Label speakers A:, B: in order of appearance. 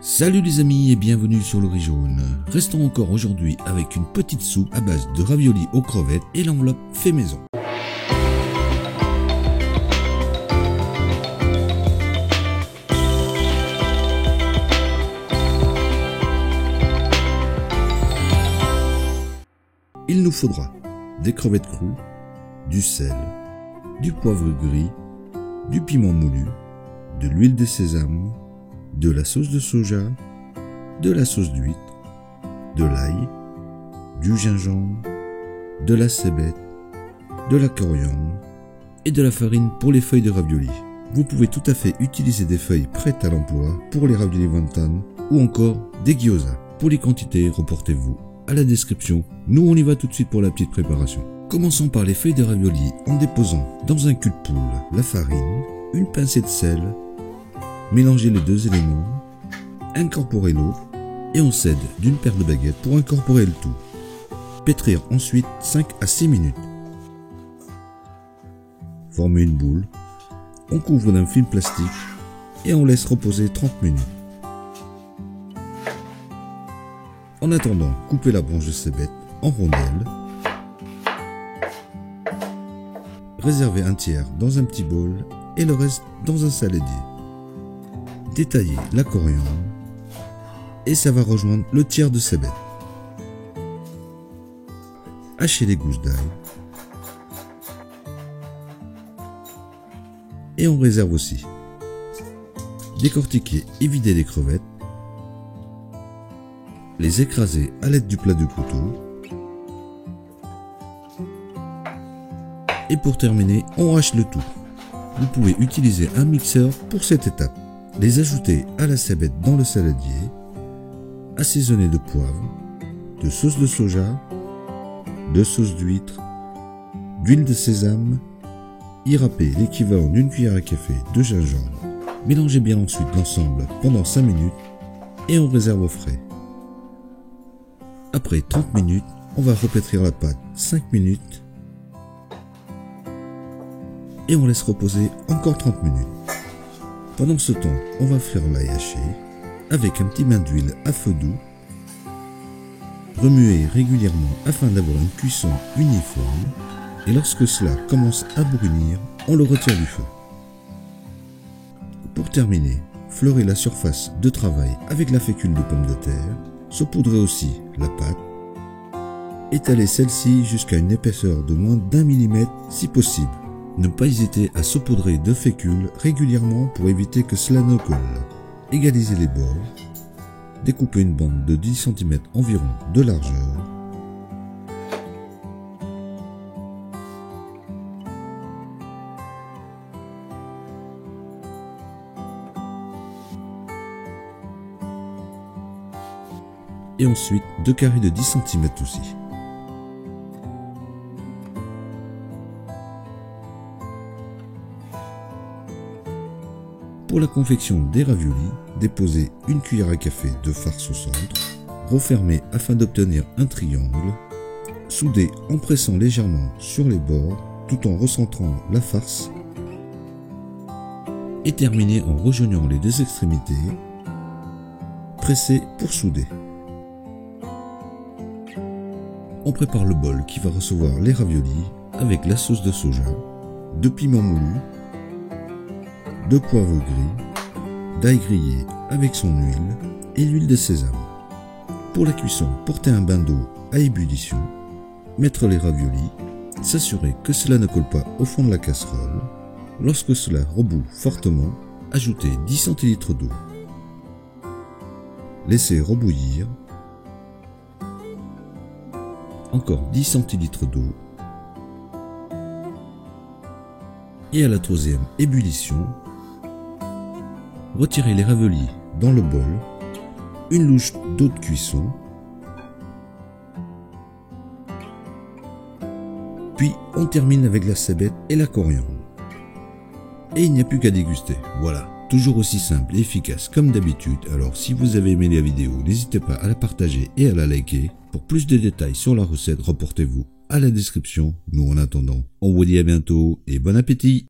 A: Salut les amis et bienvenue sur le riz jaune. Restons encore aujourd'hui avec une petite soupe à base de raviolis aux crevettes et l'enveloppe fait maison. Il nous faudra des crevettes crues, du sel, du poivre gris, du piment moulu, de l'huile de sésame, de la sauce de soja, de la sauce d'huître, de l'ail, du gingembre, de la cébette, de la coriandre et de la farine pour les feuilles de raviolis. Vous pouvez tout à fait utiliser des feuilles prêtes à l'emploi pour les raviolis wonton ou encore des gyoza. Pour les quantités, reportez-vous à la description. Nous on y va tout de suite pour la petite préparation. Commençons par les feuilles de raviolis en déposant dans un cul de poule la farine, une pincée de sel, mélangez les deux éléments, incorporez l'eau et on s'aide d'une paire de baguettes pour incorporer le tout. Pétrir ensuite 5 à 6 minutes. Formez une boule, on couvre d'un film plastique et on laisse reposer 30 minutes. En attendant, coupez la branche de cébette en rondelles. Réservez un tiers dans un petit bol et le reste dans un saladier. Détaillez la coriandre et ça va rejoindre le tiers de cébette. Hachez les gousses d'ail et on réserve aussi. Décortiquez et videz les crevettes. Les écraser à l'aide du plat de couteau. Et pour terminer, on hache le tout. Vous pouvez utiliser un mixeur pour cette étape. Les ajouter à la cébette dans le saladier, assaisonner de poivre, de sauce de soja, de sauce d'huître, d'huile de sésame, y râper l'équivalent d'une cuillère à café de gingembre. Mélangez bien ensuite l'ensemble pendant 5 minutes et on réserve au frais. Après 30 minutes, on va repétrir la pâte 5 minutes et on laisse reposer encore 30 minutes. Pendant ce temps, on va faire l'ail haché avec un petit bain d'huile à feu doux. Remuez régulièrement afin d'avoir une cuisson uniforme et lorsque cela commence à brunir, on le retire du feu. Pour terminer, fleurez la surface de travail avec la fécule de pomme de terre. Saupoudrez aussi la pâte. Étalez celle-ci jusqu'à une épaisseur de moins d'1 mm si possible. Ne pas hésiter à saupoudrer de fécule régulièrement pour éviter que cela ne colle. Égalisez les bords. Découpez une bande de 10 cm environ de largeur. Et ensuite 2 carrés de 10 cm aussi. Pour la confection des raviolis, déposez une cuillère à café de farce au centre, refermez afin d'obtenir un triangle, soudez en pressant légèrement sur les bords tout en recentrant la farce et terminez en rejoignant les deux extrémités, pressez pour souder. On prépare le bol qui va recevoir les raviolis avec la sauce de soja, de piment moulu, de poivre gris, d'ail grillé avec son huile et l'huile de sésame. Pour la cuisson, portez un bain d'eau à ébullition, mettre les raviolis, s'assurer que cela ne colle pas au fond de la casserole. Lorsque cela rebout fortement, ajoutez 10 centilitres d'eau. Laissez rebouillir. Encore 10 centilitres d'eau. Et à la 3e ébullition, retirez les raviolis dans le bol, une louche d'eau de cuisson, puis on termine avec la cébette et la coriandre. Et il n'y a plus qu'à déguster, voilà, toujours aussi simple et efficace comme d'habitude. Alors si vous avez aimé la vidéo, n'hésitez pas à la partager et à la liker. Pour plus de détails sur la recette, reportez-vous à la description. Nous en attendant, on vous dit à bientôt et bon appétit!